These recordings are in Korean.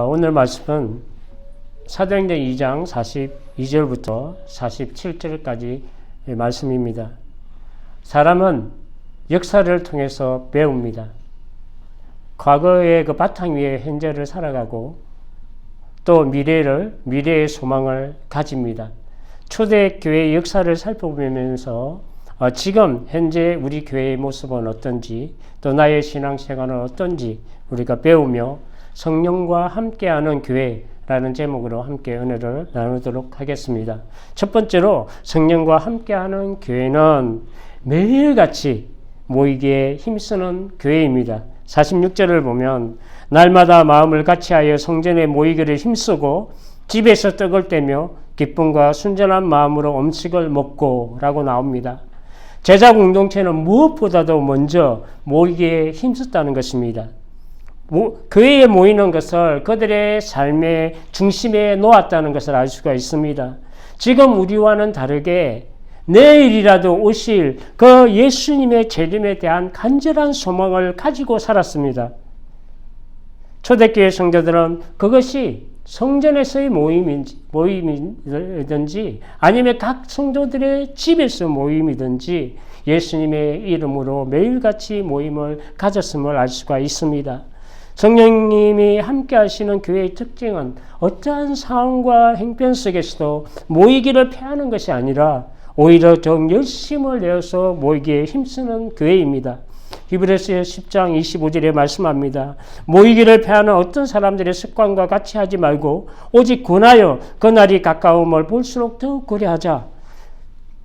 오늘 말씀은 사도행전 2장 42절부터 47절까지 말씀입니다. 사람은 역사를 통해서 배웁니다. 과거의 그 바탕 위에 현재를 살아가고 또 미래의 소망을 가집니다. 초대교회의 역사를 살펴보면서 지금 현재 우리 교회의 모습은 어떤지, 또 나의 신앙생활은 어떤지 우리가 배우며 성령과 함께하는 교회라는 제목으로 함께 은혜를 나누도록 하겠습니다. 첫 번째로 성령과 함께하는 교회는 매일같이 모이기에 힘쓰는 교회입니다. 46절을 보면 날마다 마음을 같이하여 성전에 모이기를 힘쓰고 집에서 떡을 떼며 기쁨과 순전한 마음으로 음식을 먹고 라고 나옵니다. 제자 공동체는 무엇보다도 먼저 모이기에 힘썼다는 것입니다. 교회에 모이는 것을 그들의 삶의 중심에 놓았다는 것을 알 수가 있습니다. 지금 우리와는 다르게 내일이라도 오실 그 예수님의 재림에 대한 간절한 소망을 가지고 살았습니다. 초대교회 성도들은 그것이 성전에서의 모임이든지 아니면 각 성도들의 집에서 모임이든지 예수님의 이름으로 매일같이 모임을 가졌음을 알 수가 있습니다. 성령님이 함께 하시는 교회의 특징은 어떠한 상황과 형편 속에서도 모이기를 피하는 것이 아니라 오히려 더 열심을 내어서 모이기에 힘쓰는 교회입니다. 히브리서 10장 25절에 말씀합니다. 모이기를 피하는 어떤 사람들의 습관과 같이 하지 말고 오직 권하여 그날이 가까움을 볼수록 더욱 그리하자.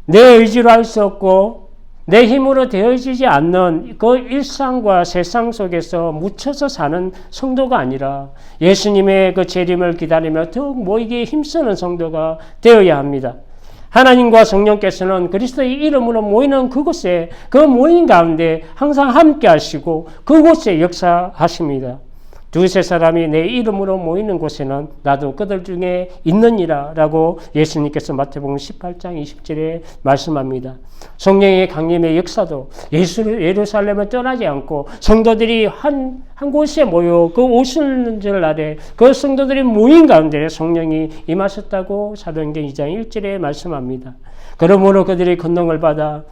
내 의지로 할 수 없고 내 힘으로 되어지지 않는 그 일상과 세상 속에서 묻혀서 사는 성도가 아니라 예수님의 그 재림을 기다리며 더욱 모이기에 힘쓰는 성도가 되어야 합니다. 하나님과 성령께서는 그리스도의 이름으로 모이는 그곳에 그 모임 가운데 항상 함께 하시고 그곳에 역사하십니다. 두세 사람이 내 이름으로 모이는 곳에는 나도 그들 중에 있느니라 라고 예수님께서 마태복음 18장 20절에 말씀합니다. 성령의 강림의 역사도 예루살렘을 떠나지 않고 성도들이 한 곳에 모여 그 오시는 날에 그 성도들이 모인 가운데 성령이 임하셨다고 사도행전 2장 1절에 말씀합니다. 그러므로 그들이 권능을 받아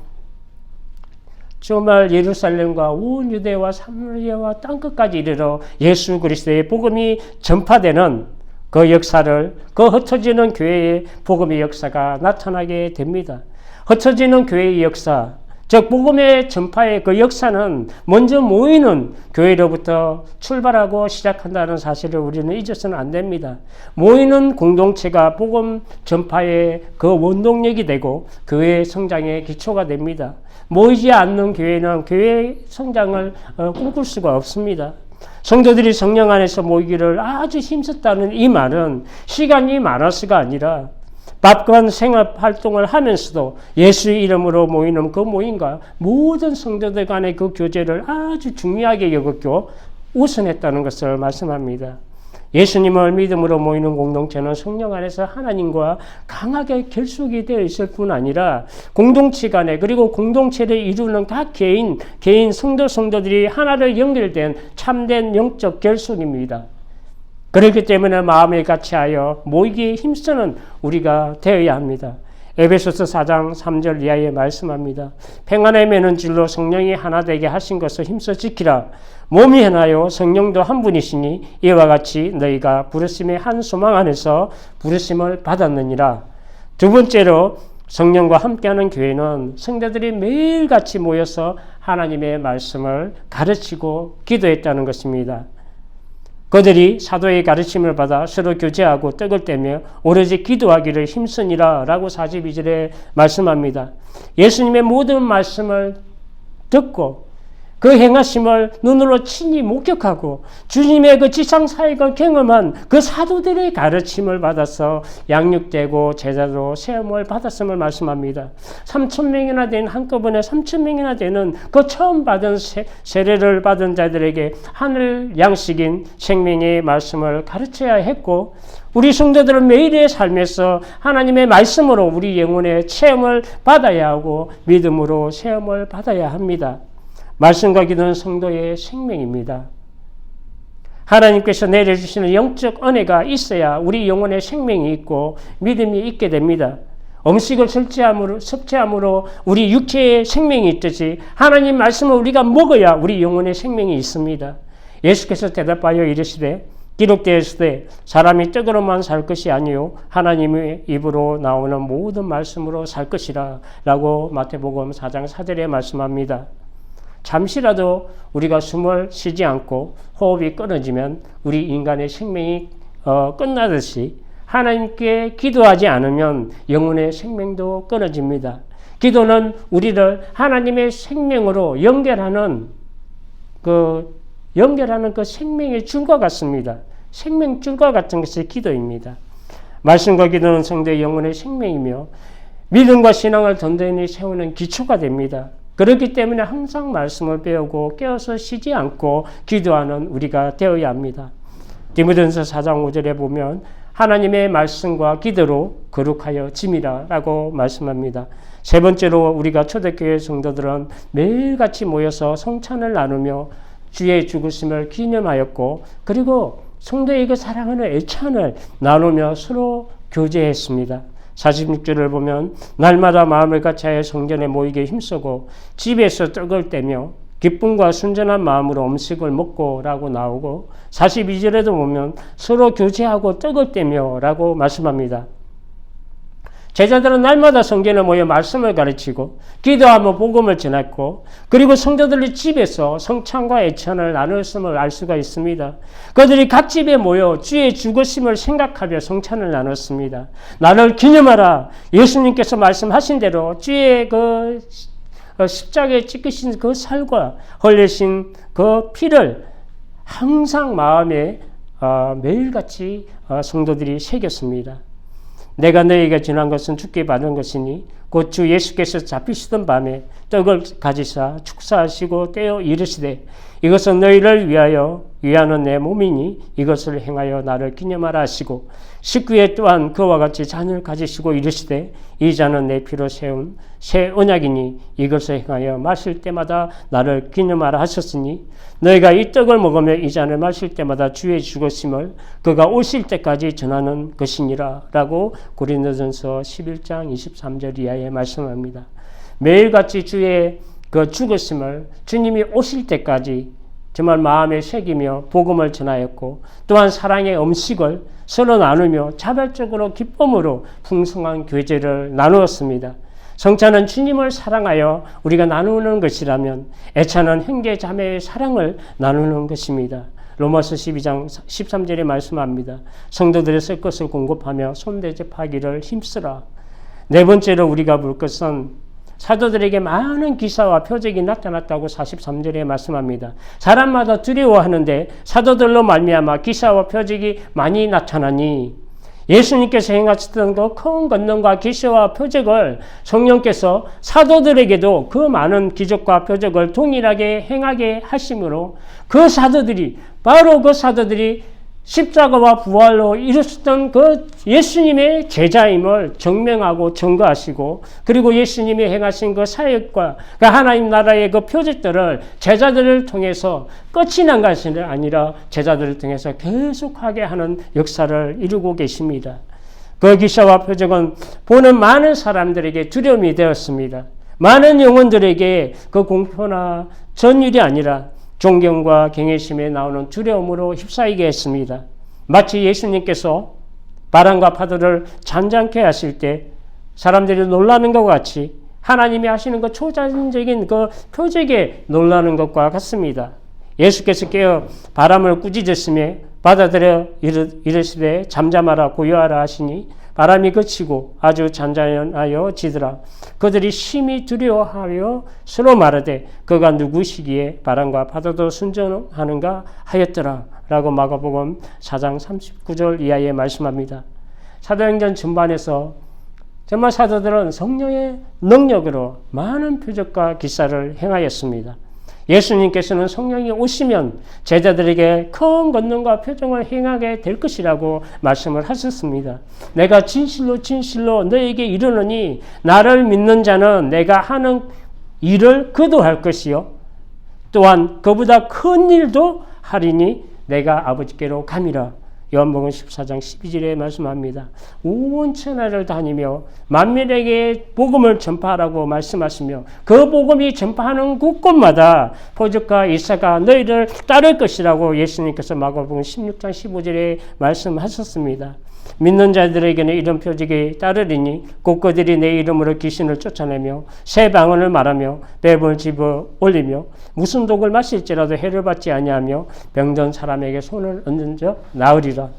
정말 예루살렘과 온 유대와 사마리아와 땅끝까지 이르러 예수 그리스도의 복음이 전파되는 그 역사를, 그 흩어지는 교회의 복음의 역사가 나타나게 됩니다. 흩어지는 교회의 역사, 즉 복음의 전파의 그 역사는 먼저 모이는 교회로부터 출발하고 시작한다는 사실을 우리는 잊어서는 안 됩니다. 모이는 공동체가 복음 전파의 그 원동력이 되고 교회의 성장의 기초가 됩니다. 모이지 않는 교회는 교회의 성장을 꿈꿀 수가 없습니다. 성도들이 성령 안에서 모이기를 아주 힘썼다는 이 말은 시간이 많아서가 아니라 바쁜 생업 활동을 하면서도 예수의 이름으로 모이는 그 모임과 모든 성도들 간의 그 교제를 아주 중요하게 여겼고 우선했다는 것을 말씀합니다. 예수님을 믿음으로 모이는 공동체는 성령 안에서 하나님과 강하게 결속이 되어 있을 뿐 아니라 공동체 간에 그리고 공동체를 이루는 각 개인 성도들이 하나로 연결된 참된 영적 결속입니다. 그렇기 때문에 마음을 같이하여 모이기에 힘쓰는 우리가 되어야 합니다. 에베소서 4장 3절 이하에 말씀합니다. 평안에 매는 줄로 성령이 하나 되게 하신 것을 힘써 지키라. 몸이 하나요 성령도 한 분이시니 이와 같이 너희가 부르심의 한 소망 안에서 부르심을 받았느니라. 두 번째로 성령과 함께하는 교회는 성도들이 매일같이 모여서 하나님의 말씀을 가르치고 기도했다는 것입니다. 그들이 사도의 가르침을 받아 서로 교제하고 떡을 떼며 오로지 기도하기를 힘쓰니라 라고 42절에 말씀합니다. 예수님의 모든 말씀을 듣고 그 행하심을 눈으로 친히 목격하고 주님의 그 지상사역을 경험한 그 사도들의 가르침을 받아서 양육되고 제자로 세움을 받았음을 말씀합니다. 3,000명이나 된 한꺼번에 3,000명이나 되는 그 처음 받은 세례를 받은 자들에게 하늘 양식인 생명의 말씀을 가르쳐야 했고 우리 성도들은 매일의 삶에서 하나님의 말씀으로 우리 영혼의 체험을 받아야 하고 믿음으로 체험을 받아야 합니다. 말씀과 기도는 성도의 생명입니다. 하나님께서 내려주시는 영적 은혜가 있어야 우리 영혼의 생명이 있고 믿음이 있게 됩니다. 음식을 섭취함으로 우리 육체의 생명이 있듯이 하나님 말씀을 우리가 먹어야 우리 영혼의 생명이 있습니다. 예수께서 대답하여 이르시되 기록되었으되 사람이 떡으로만 살 것이 아니요 하나님의 입으로 나오는 모든 말씀으로 살 것이라 라고 마태복음 4장 4절에 말씀합니다. 잠시라도 우리가 숨을 쉬지 않고 호흡이 끊어지면 우리 인간의 생명이 끝나듯이 하나님께 기도하지 않으면 영혼의 생명도 끊어집니다. 기도는 우리를 하나님의 생명으로 연결하는 그 생명의 줄과 같습니다. 생명줄과 같은 것이 기도입니다. 말씀과 기도는 성도의 영혼의 생명이며 믿음과 신앙을 든든히 세우는 기초가 됩니다. 그렇기 때문에 항상 말씀을 배우고 깨어서 쉬지 않고 기도하는 우리가 되어야 합니다. 디모데전서 4장 5절에 보면 하나님의 말씀과 기도로 거룩하여 짐이라 라고 말씀합니다. 세 번째로 우리가 초대교회 성도들은 매일같이 모여서 성찬을 나누며 주의 죽으심을 기념하였고 그리고 성도의 그 사랑하는 애찬을 나누며 서로 교제했습니다. 46절을 보면 날마다 마음을 같이하여 성전에 모이게 힘쓰고 집에서 떡을 떼며 기쁨과 순전한 마음으로 음식을 먹고 라고 나오고 42절에도 보면 서로 교제하고 떡을 떼며 라고 말씀합니다. 제자들은 날마다 성전에 모여 말씀을 가르치고 기도하며 복음을 전했고 그리고 성도들이 집에서 성찬과 애찬을 나눴음을 알 수가 있습니다. 그들이 각 집에 모여 주의 죽으심을 생각하며 성찬을 나눴습니다. 나를 기념하라. 예수님께서 말씀하신 대로 주의 그 십자가에 찍히신 그 살과 흘리신 그 피를 항상 마음에 매일같이 성도들이 새겼습니다. 내가 너희에게 전한 것은 주께 받은 것이니 곧 주 예수께서 잡히시던 밤에 떡을 가지사 축사하시고 떼어 이르시되 이것은 너희를 위하는 내 몸이니 이것을 행하여 나를 기념하라 하시고 19회 또한 그와 같이 잔을 가지시고 이르시되 이 잔은 내 피로 세운 새 언약이니 이것을 행하여 마실 때마다 나를 기념하라 하셨으니 너희가 이 떡을 먹으며 이 잔을 마실 때마다 주의 죽으심을 그가 오실 때까지 전하는 것이니라 라고 고린도전서 11장 23절 이하에 말씀합니다. 매일같이 주의 그 죽으심을 주님이 오실 때까지 정말 마음에 새기며 복음을 전하였고 또한 사랑의 음식을 서로 나누며 자발적으로 기쁨으로 풍성한 교제를 나누었습니다. 성찬은 주님을 사랑하여 우리가 나누는 것이라면 애찬은 형제 자매의 사랑을 나누는 것입니다. 로마서 12장 13절에 말씀합니다. 성도들의 쓸 것을 공급하며 손대접하기를 힘쓰라. 네 번째로 우리가 볼 것은 사도들에게 많은 기사와 표적이 나타났다고 43절에 말씀합니다. 사람마다 두려워하는데 사도들로 말미암아 기사와 표적이 많이 나타나니 예수님께서 행하셨던 그 큰 권능과 기사와 표적을 성령께서 사도들에게도 그 많은 기적과 표적을 동일하게 행하게 하심으로 바로 그 사도들이 십자가와 부활로 이루셨던 그 예수님의 제자임을 증명하고 증거하시고 그리고 예수님이 행하신 그 사역과 그 하나님 나라의 그 표적들을 제자들을 통해서 끝이 난 것이 아니라 제자들을 통해서 계속하게 하는 역사를 이루고 계십니다. 그 기사와 표적은 보는 많은 사람들에게 두려움이 되었습니다. 많은 영혼들에게 그 공포나 전율이 아니라 존경과 경외심에 나오는 두려움으로 휩싸이게 했습니다. 마치 예수님께서 바람과 파도를 잠잠케 하실 때 사람들이 놀라는 것과 같이 하나님이 하시는 그 초자연적인 그 표적에 놀라는 것과 같습니다. 예수께서 깨어 바람을 꾸짖으시며 바다들에 이르시되 잠잠하라 고요하라 하시니 바람이 그치고 아주 잔잔하여 지더라. 그들이 심히 두려워하여 서로 말하되 그가 누구시기에 바람과 파도도 순종하는가 하였더라 라고 마가복음 4장 39절 이하에 말씀합니다. 사도행전 전반에서 정말 사도들은 성령의 능력으로 많은 표적과 기사를 행하였습니다. 예수님께서는 성령이 오시면 제자들에게 큰 권능과 표적을 행하게 될 것이라고 말씀을 하셨습니다. 내가 진실로 진실로 너에게 이르노니 나를 믿는 자는 내가 하는 일을 그도 할 것이요 또한 그보다 큰 일도 하리니 내가 아버지께로 감이라. 요한복음 14장 12절에 말씀합니다. 온 천하를 다니며 만민에게 복음을 전파하라고 말씀하시며 그 복음이 전파하는 곳곳마다 표적과 이사가 너희를 따를 것이라고 예수님께서 마가복음 16장 15절에 말씀하셨습니다. 믿는 자들에게는 이런 표적이 따르리니 곧 그들이 내 이름으로 귀신을 쫓아내며 새 방언을 말하며 뱀을 집어 올리며 무슨 독을 마실지라도 해를 받지 아니하며 병든 사람에게 손을 얹은 적 나으리라.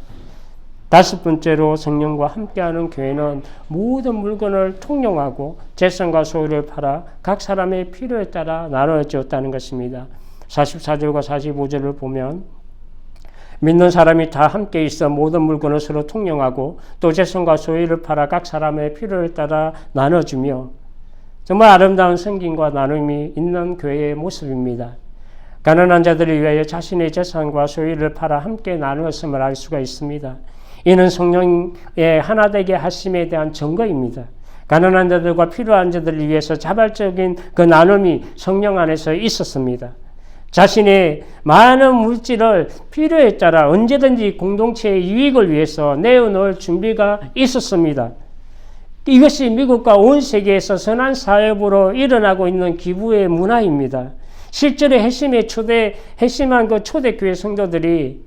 다섯 번째로 성령과 함께하는 교회는 모든 물건을 통용하고 재산과 소유를 팔아 각 사람의 필요에 따라 나누어졌다는 것입니다. 44절과 45절을 보면 믿는 사람이 다 함께 있어 모든 물건을 서로 통용하고 또 재산과 소유를 팔아 각 사람의 필요에 따라 나눠주며 정말 아름다운 섬김과 나눔이 있는 교회의 모습입니다. 가난한 자들을 위하여 자신의 재산과 소유를 팔아 함께 나누었음을 알 수가 있습니다. 이는 성령의 하나 되게 하심에 대한 증거입니다. 가난한 자들과 필요한 자들을 위해서 자발적인 그 나눔이 성령 안에서 있었습니다. 자신의 많은 물질을 필요에 따라 언제든지 공동체의 유익을 위해서 내어놓을 준비가 있었습니다. 이것이 미국과 온 세계에서 선한 사업으로 일어나고 있는 기부의 문화입니다. 실제로 핵심한 그 초대교회 성도들이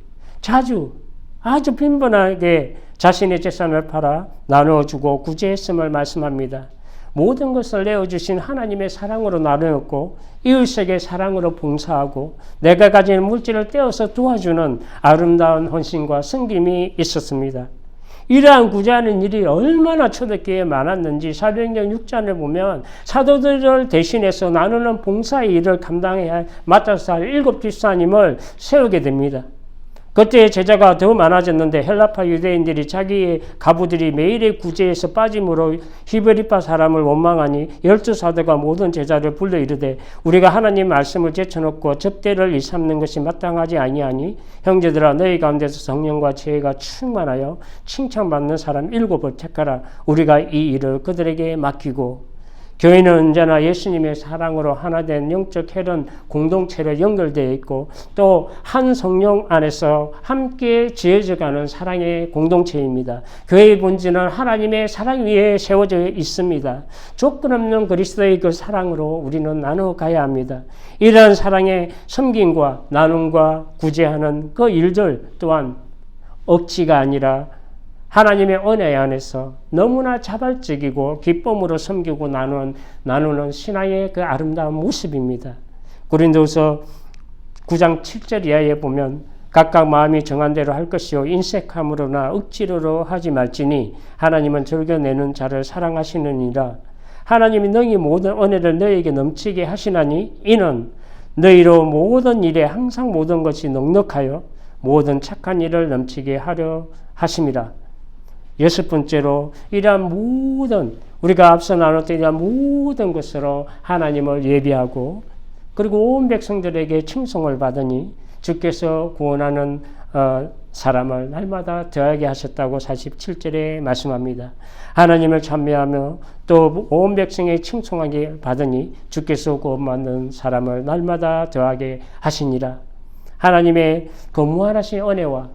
아주 빈번하게 자신의 재산을 팔아 나누어주고 구제했음을 말씀합니다. 모든 것을 내어주신 하나님의 사랑으로 나누었고 이웃에게 사랑으로 봉사하고 내가 가진 물질을 떼어서 도와주는 아름다운 헌신과 섬김이 있었습니다. 이러한 구제하는 일이 얼마나 초대교회에 많았는지 사도행전 6장을 보면 사도들을 대신해서 나누는 봉사의 일을 감당해야 맡아서 할 7 집사님을 세우게 됩니다. 그때 제자가 더 많아졌는데 헬라파 유대인들이 자기의 가부들이 매일의 구제에서 빠짐으로 히브리파 사람을 원망하니 12사도가 모든 제자를 불러 이르되 우리가 하나님 말씀을 제쳐놓고 접대를 일삼는 것이 마땅하지 아니하니 형제들아 너희 가운데서 성령과 지혜가 충만하여 칭찬받는 사람 7을 택하라. 우리가 이 일을 그들에게 맡기고 교회는 언제나 예수님의 사랑으로 하나 된 영적 혈연 공동체로 연결되어 있고 또 한 성령 안에서 함께 지어져가는 사랑의 공동체입니다. 교회의 본질은 하나님의 사랑 위에 세워져 있습니다. 조건 없는 그리스도의 그 사랑으로 우리는 나눠가야 합니다. 이러한 사랑의 섬김과 나눔과 구제하는 그 일들 또한 억지가 아니라 하나님의 은혜 안에서 너무나 자발적이고 기쁨으로 섬기고 나누는 신앙의 그 아름다운 모습입니다. 고린도서 9장 7절 이하에 보면 각각 마음이 정한 대로 할 것이요 인색함으로나 억지로로 하지 말지니 하나님은 즐겨내는 자를 사랑하시느니라. 하나님이 능히 모든 은혜를 너희에게 넘치게 하시나니 이는 너희로 모든 일에 항상 모든 것이 넉넉하여 모든 착한 일을 넘치게 하려 하심이라. 여섯 번째로 이러한 모든 우리가 앞서 나눴던 이러한 모든 것으로 하나님을 예비하고 그리고 온 백성들에게 칭송을 받으니 주께서 구원하는 사람을 날마다 더하게 하셨다고 47절에 말씀합니다. 하나님을 찬미하며 또 온 백성의 칭송하게 받으니 주께서 구원받는 사람을 날마다 더하게 하시니라. 하나님의 그 무한하신 은혜와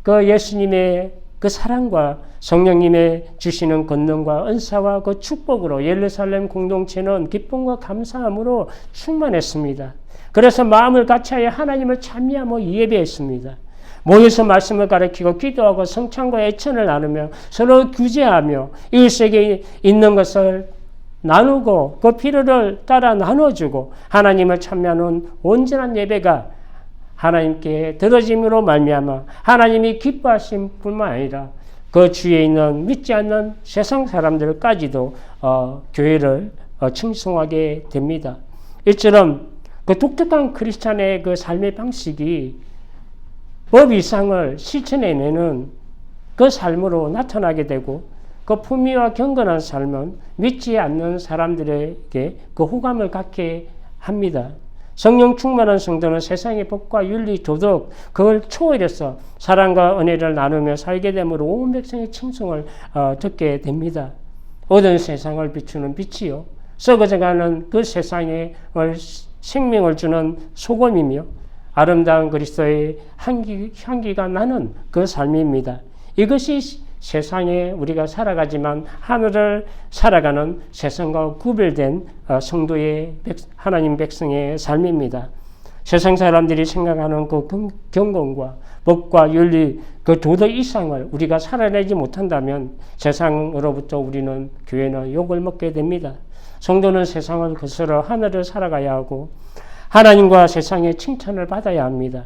그 예수님의 그 사랑과 성령님의 주시는 권능과 은사와 그 축복으로 예루살렘 공동체는 기쁨과 감사함으로 충만했습니다. 그래서 마음을 같이하여 하나님을 찬미하며 예배했습니다. 모여서 말씀을 가르치고 기도하고 성찬과 애천을 나누며 서로 규제하며 이웃에게 있는 것을 나누고 그 필요를 따라 나눠주고 하나님을 찬미하는 온전한 예배가 하나님께 들어짐으로 말미암아 하나님이 기뻐하심 뿐만 아니라 그 주위에 있는 믿지 않는 세상 사람들까지도 교회를 칭송하게 됩니다. 이처럼 그 독특한 크리스찬의 그 삶의 방식이 법 이상을 실천해내는 그 삶으로 나타나게 되고 그 품위와 경건한 삶은 믿지 않는 사람들에게 그 호감을 갖게 합니다. 성령 충만한 성도는 세상의 법과 윤리, 도덕 그걸 초월해서 사랑과 은혜를 나누며 살게 되므로 온 백성의 칭송을 듣게 됩니다. 어두운 세상을 비추는 빛이요 썩어져가는 그 세상에 생명을 주는 소금이며 아름다운 그리스도의 향기가 나는 그 삶입니다. 이것이 세상에 우리가 살아가지만 하늘을 살아가는 세상과 구별된 성도의 하나님 백성의 삶입니다. 세상 사람들이 생각하는 그 경건과 법과 윤리, 그 도덕 이상을 우리가 살아내지 못한다면 세상으로부터 우리는, 교회는 욕을 먹게 됩니다. 성도는 세상을 거스러 하늘을 살아가야 하고 하나님과 세상의 칭찬을 받아야 합니다.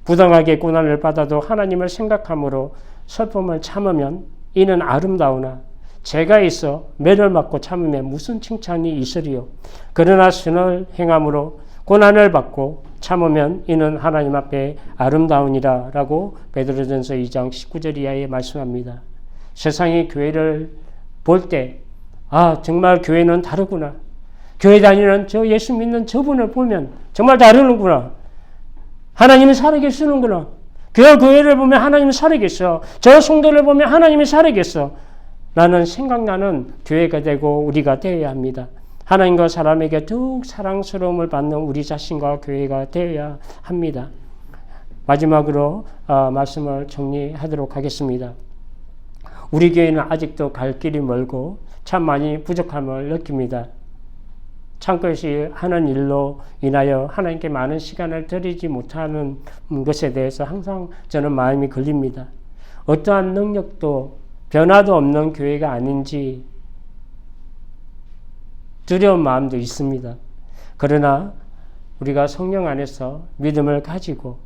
부당하게 고난을 받아도 하나님을 생각함으로 슬픔을 참으면 이는 아름다우나 죄가 있어 매를 맞고 참으면 무슨 칭찬이 있으리요. 그러나 선을 행함으로 고난을 받고 참으면 이는 하나님 앞에 아름다우니라 라고 베드로전서 2장 19절 이하에 말씀합니다. 세상의 교회를 볼 때 정말 교회는 다르구나. 교회 다니는 저 예수 믿는 저분을 보면 정말 다르는구나. 하나님은 살아계시는구나. 그 교회를 보면 하나님은 살아계셔. 저 성도를 보면 하나님이 살아계셔. 라는 생각나는 교회가 되고 우리가 되어야 합니다. 하나님과 사람에게 더욱 사랑스러움을 받는 우리 자신과 교회가 되어야 합니다. 마지막으로 말씀을 정리하도록 하겠습니다. 우리 교회는 아직도 갈 길이 멀고 참 많이 부족함을 느낍니다. 참것이 하는 일로 인하여 하나님께 많은 시간을 드리지 못하는 것에 대해서 항상 저는 마음이 걸립니다. 어떠한 능력도 변화도 없는 교회가 아닌지 두려운 마음도 있습니다. 그러나 우리가 성령 안에서 믿음을 가지고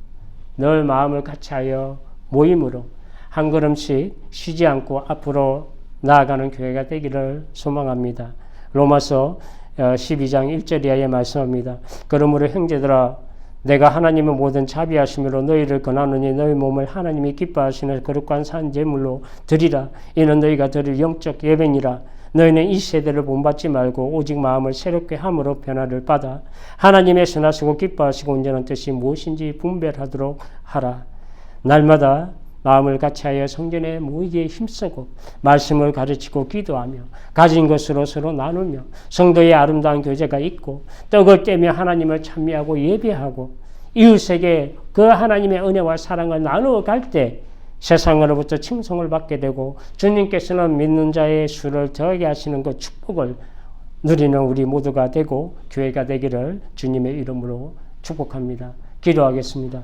늘 마음을 같이하여 모임으로 한 걸음씩 쉬지 않고 앞으로 나아가는 교회가 되기를 소망합니다. 로마서 12장 1절 이하에 말씀합니다. 그러므로 형제들아 내가 하나님의 모든 자비하심으로 너희를 권하노니 너희 몸을 하나님이 기뻐하시는 거룩한 산 제물로 드리라. 이는 너희가 드릴 영적 예배니라. 너희는 이 세대를 본받지 말고 오직 마음을 새롭게 함으로 변화를 받아 하나님의 선하시고 기뻐하시고 온전한 뜻이 무엇인지 분별하도록 하라. 날마다 마음을 같이하여 성전에 모이기에 힘쓰고 말씀을 가르치고 기도하며 가진 것으로 서로 나누며 성도의 아름다운 교제가 있고 떡을 떼며 하나님을 찬미하고 예배하고 이웃에게 그 하나님의 은혜와 사랑을 나누어 갈 때 세상으로부터 칭송을 받게 되고 주님께서는 믿는 자의 수를 더하게 하시는 그 축복을 누리는 우리 모두가 되고 교회가 되기를 주님의 이름으로 축복합니다. 기도하겠습니다.